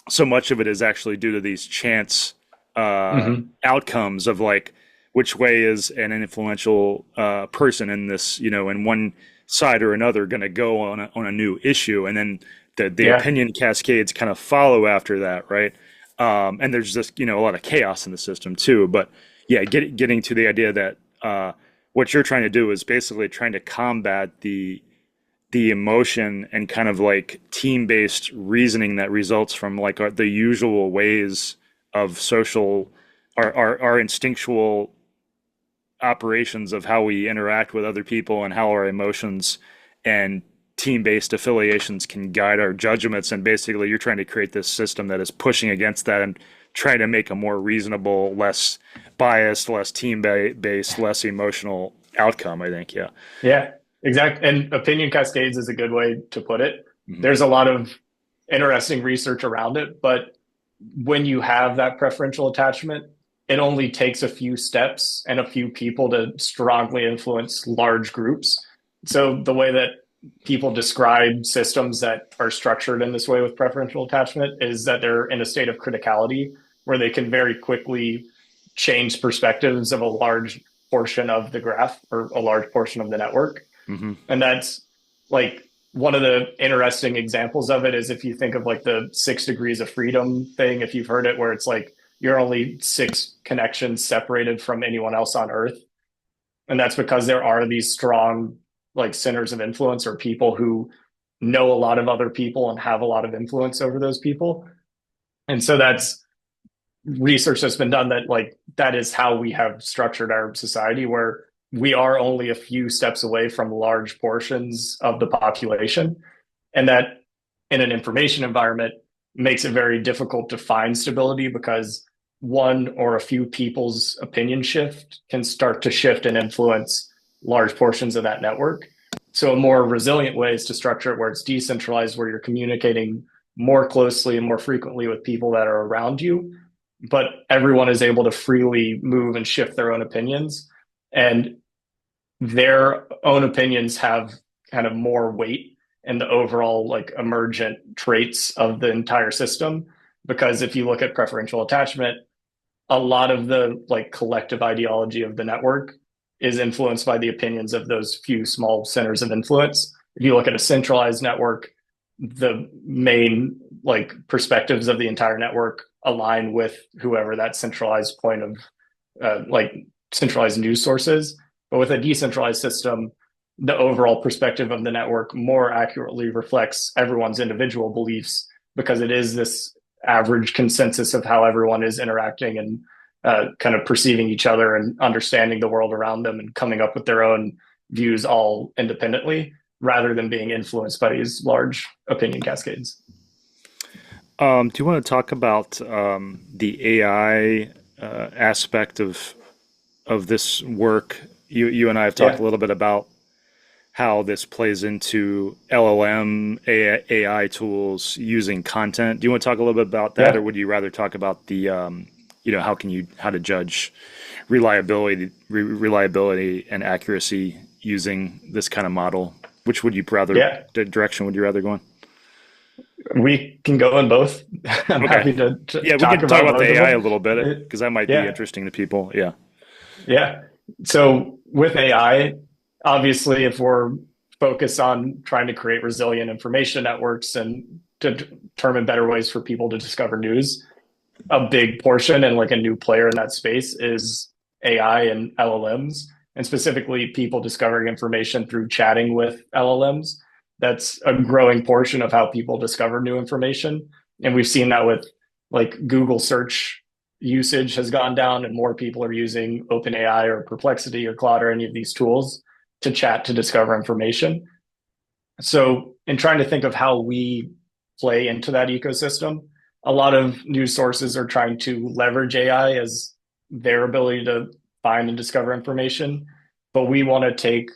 so much of it is actually due to these chance outcomes of like, which way is an influential person in this, in one side or another going to go on a new issue. And then the opinion cascades kind of follow after that, right? And there's just, a lot of chaos in the system too. But yeah, getting to the idea that what you're trying to do is basically trying to combat the emotion and kind of like team-based reasoning that results from like the usual ways of social, our instinctual operations of how we interact with other people and how our emotions and team-based affiliations can guide our judgments. And basically you're trying to create this system that is pushing against that and trying to make a more reasonable, less biased, less team-based, less emotional outcome, I think. Yeah. Yeah, exactly. And opinion cascades is a good way to put it. Hmm. There's a lot of interesting research around it, but when you have that preferential attachment, it only takes a few steps and a few people to strongly influence large groups. So the way that people describe systems that are structured in this way with preferential attachment is that they're in a state of criticality where they can very quickly change perspectives of a large portion of the graph or a large portion of the network. Hmm. And that's like one of the interesting examples of it is if you think of like the 6 degrees of freedom thing, if you've heard it, where it's like you're only 6 connections separated from anyone else on Earth. And that's because there are these strong like centers of influence or people who know a lot of other people and have a lot of influence over those people. And so that's research that's been done that like that is how we have structured our society where we are only a few steps away from large portions of the population, and that in an information environment makes it very difficult to find stability because one or a few people's opinion shift can start to shift and influence large portions of that network. So a more resilient way is to structure it where it's decentralized, where you're communicating more closely and more frequently with people that are around you, but everyone is able to freely move and shift their own opinions. And their own opinions have kind of more weight in the overall like emergent traits of the entire system. Because if you look at preferential attachment, a lot of the like collective ideology of the network is influenced by the opinions of those few small centers of influence. If you look at a centralized network, the main like perspectives of the entire network align with whoever that centralized point of like centralized news sources. But with a decentralized system, the overall perspective of the network more accurately reflects everyone's individual beliefs because it is this average consensus of how everyone is interacting and kind of perceiving each other and understanding the world around them and coming up with their own views all independently rather than being influenced by these large opinion cascades. Do you want to talk about the AI aspect of this work? You and I have talked a Yeah. little bit about how this plays into LLM AI tools using content. Do you want to talk a little bit about that, or Yeah. would you rather talk about the how to judge reliability and accuracy using this kind of model? Which would you rather Yeah. direction would you rather go in? We can go in both. I'm Okay. happy to Yeah, we talk can talk about about the both of AI a them. little bit because that might be Yeah. interesting to people. Yeah. Yeah. So with AI, obviously, if we're focused on trying to create resilient information networks and to determine better ways for people to discover news, a big portion and like a new player in that space is AI and LLMs, and specifically people discovering information through chatting with LLMs. That's a growing portion of how people discover new information. And we've seen that with like Google search usage has gone down and more people are using OpenAI or Perplexity or Claude or any of these tools to chat to discover information. So, in trying to think of how we play into that ecosystem, a lot of news sources are trying to leverage AI as their ability to find and discover information. But we want to take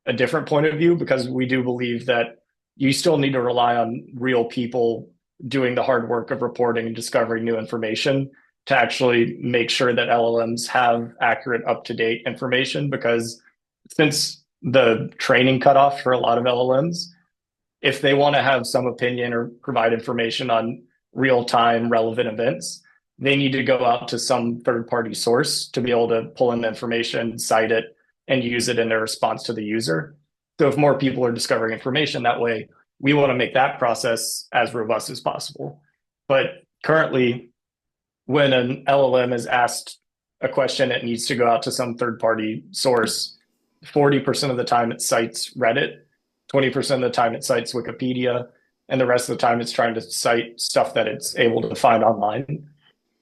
a different point of view because we do believe that you still need to rely on real people doing the hard work of reporting and discovering new information to actually make sure that LLMs have accurate, up to date information. Because since the training cutoff for a lot of LLMs, if they want to have some opinion or provide information on real time relevant events, they need to go out to some third party source to be able to pull in the information, cite it, and use it in their response to the user. So if more people are discovering information that way, we want to make that process as robust as possible. But currently, when an LLM is asked a question, it needs to go out to some third party source. 40% of the time it cites Reddit, 20% of the time it cites Wikipedia, and the rest of the time it's trying to cite stuff that it's able to find online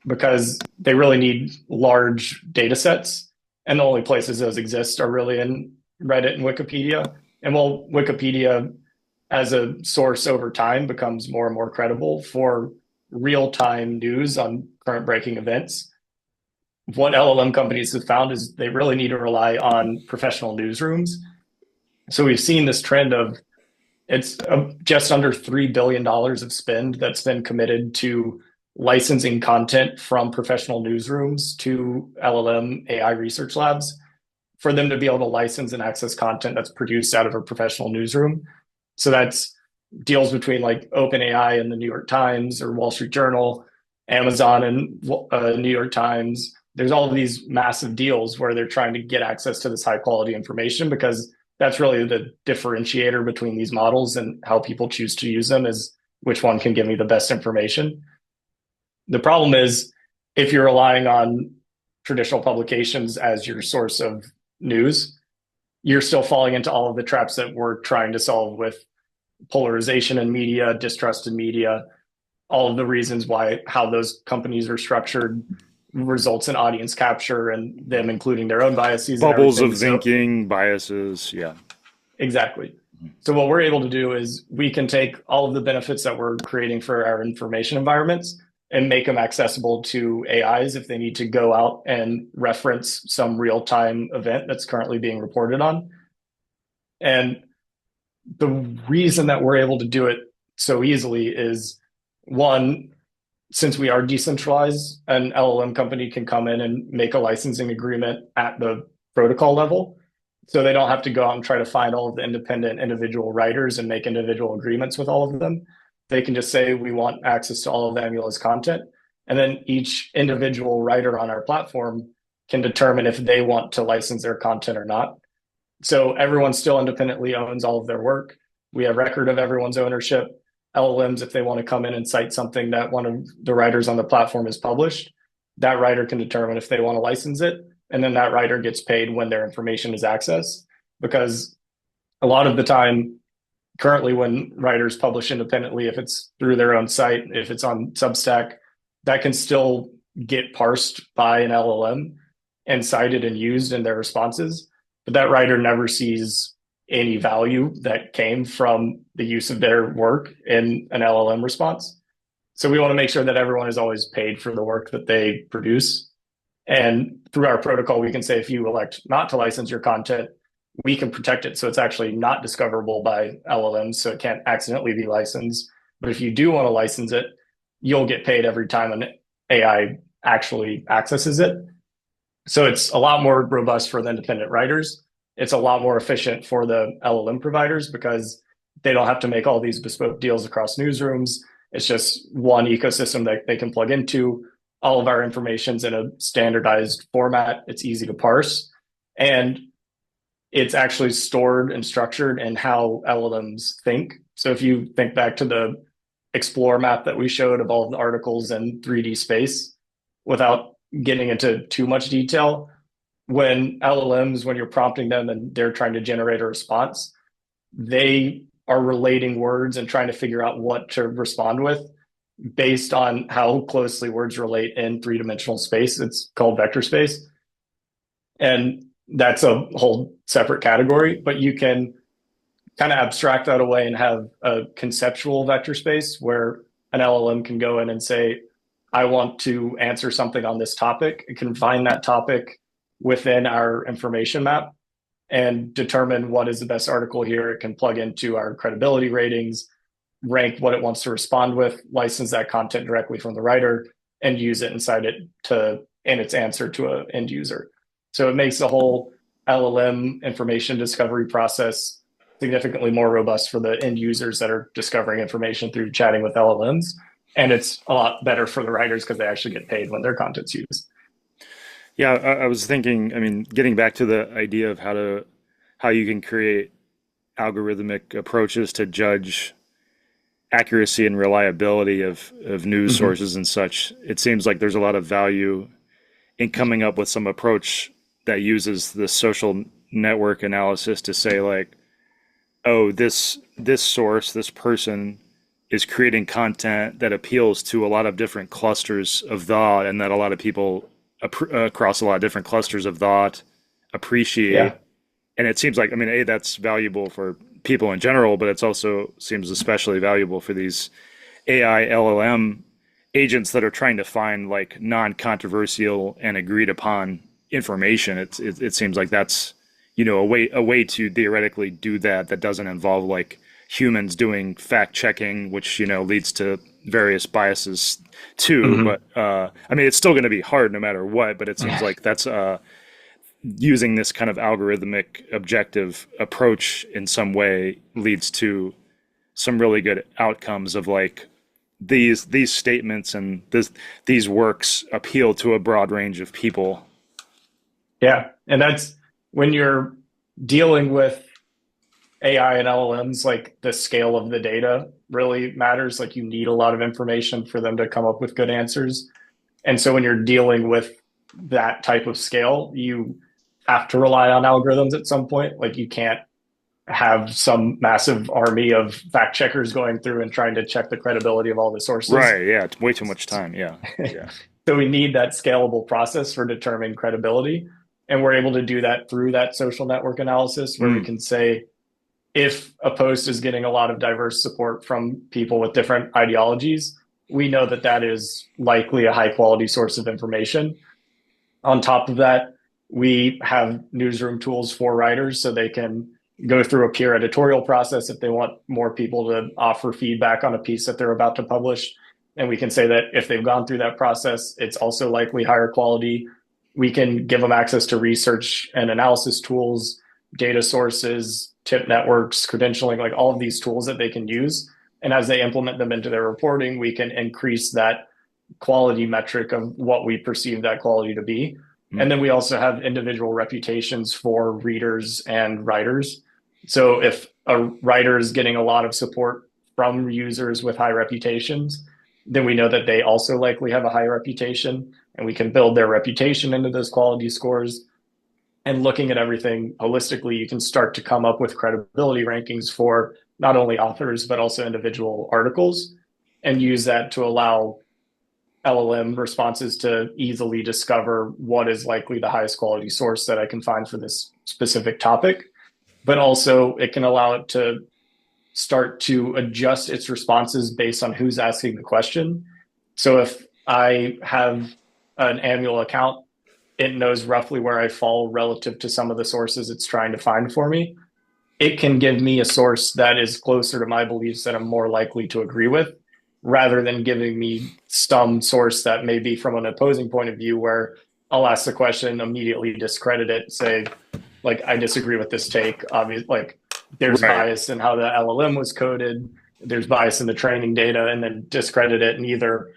because they really need large data sets. And the only places those exist are really in Reddit and Wikipedia. And while Wikipedia as a source over time becomes more and more credible for real time news on current breaking events, what LLM companies have found is they really need to rely on professional newsrooms. So we've seen this trend of it's just under $3 billion of spend that's been committed to licensing content from professional newsrooms to LLM AI research labs for them to be able to license and access content that's produced out of a professional newsroom. So that's deals between like OpenAI and the New York Times or Wall Street Journal, Amazon and New York Times. There's all of these massive deals where they're trying to get access to this high quality information because that's really the differentiator between these models and how people choose to use them is which one can give me the best information. The problem is if you're relying on traditional publications as your source of news, you're still falling into all of the traps that we're trying to solve with polarization in media, distrust in media, all of the reasons why how those companies are structured results in audience capture and them including their own biases. Bubbles of thinking, biases. Yeah. Exactly. So what we're able to do is we can take all of the benefits that we're creating for our information environments and make them accessible to AIs if they need to go out and reference some real-time event that's currently being reported on. And the reason that we're able to do it so easily is one, since we are decentralized, an LLM company can come in and make a licensing agreement at the protocol level. So they don't have to go out and try to find all of the independent individual writers and make individual agreements with all of them. They can just say, we want access to all of Aemula's content. And then each individual writer on our platform can determine if they want to license their content or not. So everyone still independently owns all of their work. We have record of everyone's ownership. LLMs, if they want to come in and cite something that one of the writers on the platform has published, that writer can determine if they want to license it. And then that writer gets paid when their information is accessed. Because a lot of the time, currently when writers publish independently, if it's through their own site, if it's on Substack, that can still get parsed by an LLM and cited and used in their responses. But that writer never sees any value that came from the use of their work in an LLM response. So we want to make sure that everyone is always paid for the work that they produce. And through our protocol, we can say if you elect not to license your content, we can protect it so it's actually not discoverable by LLMs, so it can't accidentally be licensed. But if you do want to license it, you'll get paid every time an AI actually accesses it. So it's a lot more robust for the independent writers. It's a lot more efficient for the LLM providers because they don't have to make all these bespoke deals across newsrooms. It's just one ecosystem that they can plug into. All of our information's in a standardized format. It's easy to parse. And it's actually stored and structured in how LLMs think. So if you think back to the Explore map that we showed of all of the articles in 3D space, without getting into too much detail, when LLMs, when you're prompting them and they're trying to generate a response, they are relating words and trying to figure out what to respond with based on how closely words relate in three-dimensional space. It's called vector space. And that's a whole separate category, but you can kind of abstract that away and have a conceptual vector space where an LLM can go in and say, I want to answer something on this topic. It can find that topic within our information map and determine what is the best article here. It can plug into our credibility ratings, rank what it wants to respond with, license that content directly from the writer, and use it inside it in its answer to an end user. So it makes the whole LLM information discovery process significantly more robust for the end users that are discovering information through chatting with LLMs. And it's a lot better for the writers because they actually get paid when their content's used. Yeah, I was thinking, I mean, getting back to the idea of how you can create algorithmic approaches to judge accuracy and reliability of news sources and such, it seems like there's a lot of value in coming up with some approach that uses the social network analysis to say like, oh, this source, this person is creating content that appeals to a lot of different clusters of thought, and that a lot of people across a lot of different clusters of thought appreciate. Yeah. And it seems like, I mean, A, that's valuable for people in general, but it's also seems especially valuable for these AI LLM agents that are trying to find like non-controversial and agreed upon information. It seems like that's, you know, a way to theoretically do that that doesn't involve like humans doing fact checking, which, you know, leads to various biases too. But Hmm. I mean, it's still going to be hard no matter what. But it seems like that's using this kind of algorithmic objective approach in some way leads to some really good outcomes of like these statements and these works appeal to a broad range of people. Yeah. And that's when you're dealing with AI and LLMs, like the scale of the data really matters. Like you need a lot of information for them to come up with good answers. And so when you're dealing with that type of scale, you have to rely on algorithms at some point. Like you can't have some massive army of fact checkers going through and trying to check the credibility of all the sources. Right. Yeah. It's way too much time. Yeah. Yeah. So we need that scalable process for determining credibility. And we're able to do that through that social network analysis where we Mm. can say, if a post is getting a lot of diverse support from people with different ideologies, we know that that is likely a high quality source of information. On top of that, we have newsroom tools for writers so they can go through a peer editorial process if they want more people to offer feedback on a piece that they're about to publish. And we can say that if they've gone through that process, it's also likely higher quality. We can give them access to research and analysis tools, data sources, tip networks, credentialing, like all of these tools that they can use. And as they implement them into their reporting, we can increase that quality metric of what we perceive that quality to be. Mm. And then we also have individual reputations for readers and writers. So if a writer is getting a lot of support from users with high reputations, then we know that they also likely have a high reputation, and we can build their reputation into those quality scores. And looking at everything holistically, you can start to come up with credibility rankings for not only authors, but also individual articles, and use that to allow LLM responses to easily discover what is likely the highest quality source that I can find for this specific topic. But also, it can allow it to start to adjust its responses based on who's asking the question. So if I have an annual account, it knows roughly where I fall relative to some of the sources it's trying to find for me. It can give me a source that is closer to my beliefs that I'm more likely to agree with, rather than giving me some source that may be from an opposing point of view where I'll ask the question, immediately discredit it, say, like, I disagree with this take. Obviously, like, there's Right. bias in how the LLM was coded, there's bias in the training data, and then discredit it and either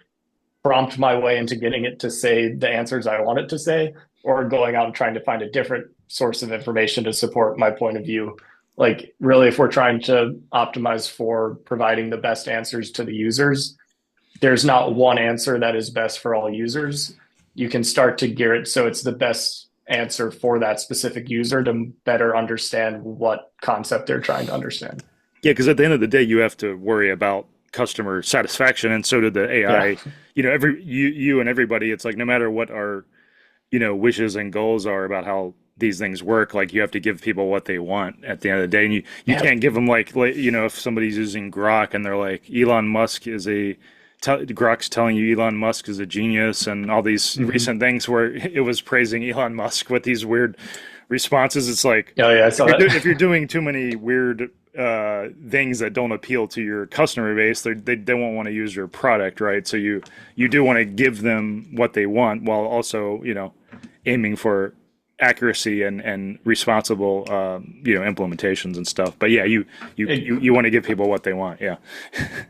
prompt my way into getting it to say the answers I want it to say, or going out and trying to find a different source of information to support my point of view. Like, really, if we're trying to optimize for providing the best answers to the users, there's not one answer that is best for all users. You can start to gear it so it's the best answer for that specific user to better understand what concept they're trying to understand. Yeah, because at the end of the day, you have to worry about customer satisfaction, and so did the Yeah. AI. You know, you and everybody. It's like no matter what our, you know, wishes and goals are about how these things work, like you have to give people what they want at the end of the day, and you Yeah. can't give them like you know, if somebody's using Grok and they're like Elon Musk is a Grok's telling you Elon Musk is a genius and all these Mm-hmm. recent things where it was praising Elon Musk with these weird responses. It's like Oh, yeah, I if saw that. if you're doing too many weird things that don't appeal to your customer base, they won't want to use your product, right? So you do want to give them what they want while also, you know, aiming for accuracy and responsible you know, implementations and stuff. But yeah, you want to give people what they want. Yeah.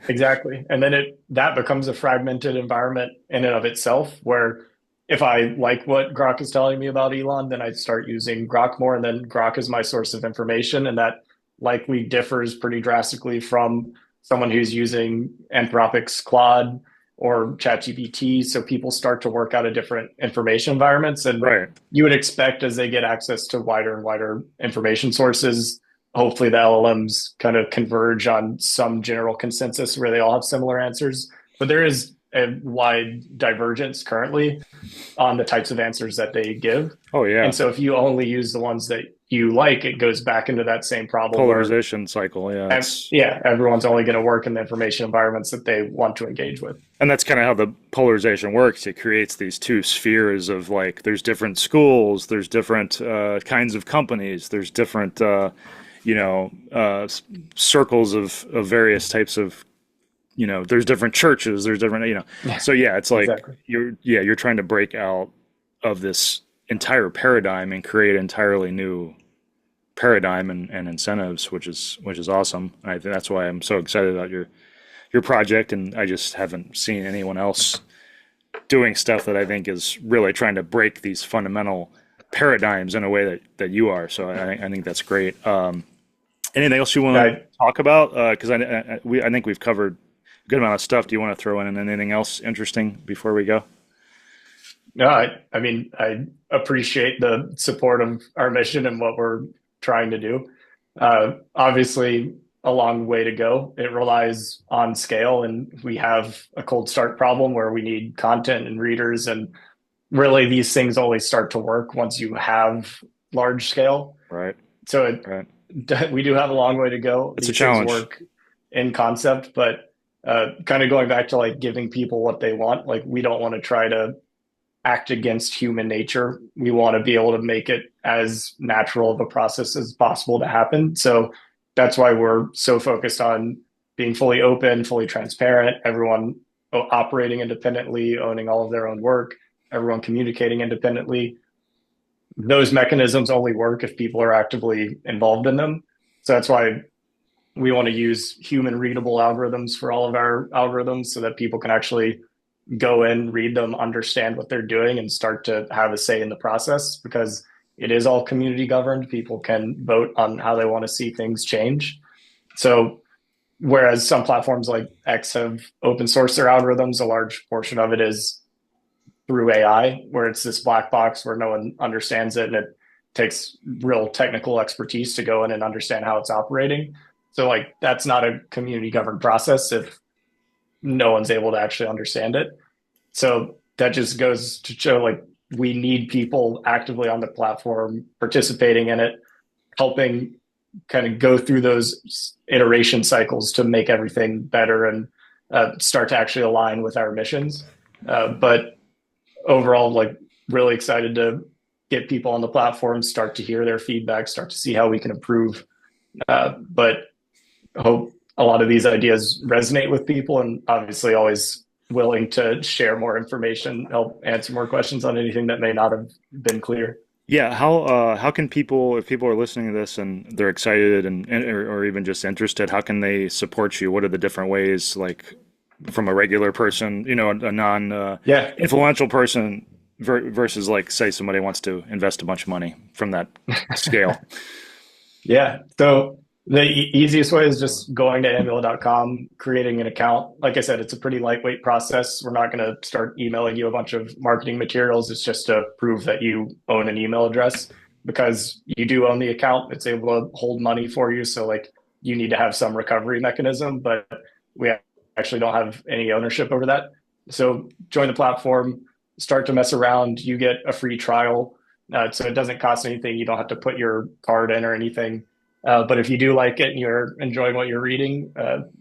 Exactly. And then that becomes a fragmented environment in and of itself, where if I like what Grok is telling me about Elon, then I start using Grok more, and then Grok is my source of information. And that likely differs pretty drastically from someone who's using Anthropic's Claude. or ChatGPT. So people start to work out of different information environments. And Right. you would expect as they get access to wider and wider information sources, hopefully the LLMs kind of converge on some general consensus where they all have similar answers. But there is a wide divergence currently on the types of answers that they give. Oh And yeah. so if you only use the ones that you like, it goes back into that same problem where, Polarization cycle. Yeah. It's yeah, everyone's only going to work in the information environments that they want to engage with. and that's kind of how the polarization works. It creates these two spheres of like there's different schools, there's different kinds of companies, there's different circles of various types of there's different churches, there's different Yeah, so yeah, it's like exactly. you're trying to break out of this entire paradigm and create an entirely new paradigm and incentives, which is awesome. And I think that's why I'm so excited about your project, and I just haven't seen anyone else doing stuff that I think is really trying to break these fundamental paradigms in a way that you are. So I think that's great. Anything else you want to I, talk about? Because I think we've covered a good amount of stuff. Do you want to throw in anything else interesting before we go? no, I mean, I appreciate the support of our mission and what we're trying to do. Obviously, a long way to go. It relies on scale, and we have a cold start problem where we need content and readers. And really, these things only start to work once you have large scale. Right, So right. we do have a long way to go. It's a These things challenge. work in concept, but kind of going back to like giving people what they want, like we don't want to try to act against human nature. We want to be able to make it as natural of a process as possible to happen. So that's why we're so focused on being fully open, fully transparent, everyone operating independently, owning all of their own work, everyone communicating independently. Those mechanisms only work if people are actively involved in them. So that's why we want to use human readable algorithms for all of our algorithms so that people can actually go in, read them, understand what they're doing, and start to have a say in the process because it is all community governed. People can vote on how they want to see things change. So, whereas some platforms like X have open sourced their algorithms, a large portion of it is through AI, where it's this black box where no one understands it and it takes real technical expertise to go in and understand how it's operating. So, like, that's not a community governed process if no one's able to actually understand it. So that just goes to show like we need people actively on the platform, participating in it, helping kind of go through those iteration cycles to make everything better and start to actually align with our missions. But overall, like really excited to get people on the platform, start to hear their feedback, start to see how we can improve. But hope a lot of these ideas resonate with people, and obviously always willing to share more information, help answer more questions on anything that may not have been clear. Yeah, how can people, if people are listening to this and they're excited or even just interested, how can they support you? What are the different ways, like from a regular person, a non Yeah, influential person versus like say somebody wants to invest a bunch of money from that scale? yeah. So the easiest way is just going to Aemula.com, creating an account. Like I said, it's a pretty lightweight process. We're not going to start emailing you a bunch of marketing materials. It's just to prove that you own an email address because you do own the account. It's able to hold money for you. So like you need to have some recovery mechanism, but we actually don't have any ownership over that. So join the platform, start to mess around. You get a free trial. So it doesn't cost anything. You don't have to put your card in or anything. But if you do like it and you're enjoying what you're reading,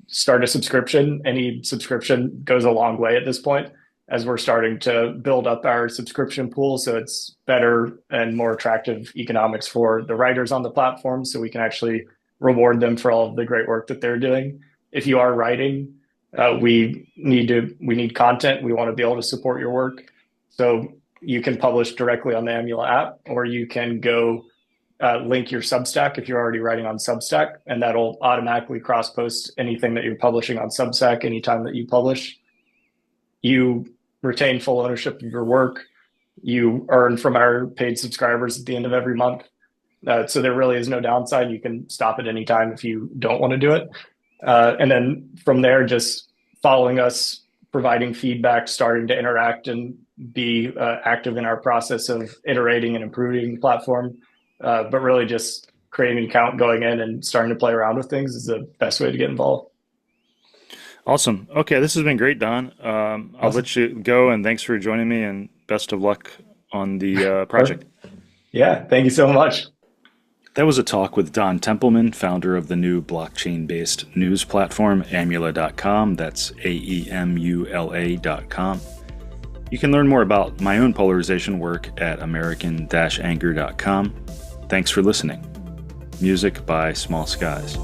start a subscription. Any subscription goes a long way at this point as we're starting to build up our subscription pool. So it's better and more attractive economics for the writers on the platform. So we can actually reward them for all of the great work that they're doing. If you are writing, we need content. We want to be able to support your work. So you can publish directly on the Aemula app, or you can go link your Substack if you're already writing on Substack, and that'll automatically cross post anything that you're publishing on Substack anytime that you publish. You retain full ownership of your work. You earn from our paid subscribers at the end of every month. So there really is no downside. You can stop at any time if you don't want to do it. And then from there, just following us, providing feedback, starting to interact and be active in our process of iterating and improving the platform. But really just creating an account, going in and starting to play around with things is the best way to get involved. Awesome. Okay, this has been great, Don. I'll Awesome. let you go, and thanks for joining me, and best of luck on the project. Yeah, thank you so much. That was a talk with Don Templeman, founder of the new blockchain-based news platform, Aemula.com. That's AEMULA.com. You can learn more about my own polarization work at American-Anger.com. Thanks for listening. Music by Small Skies.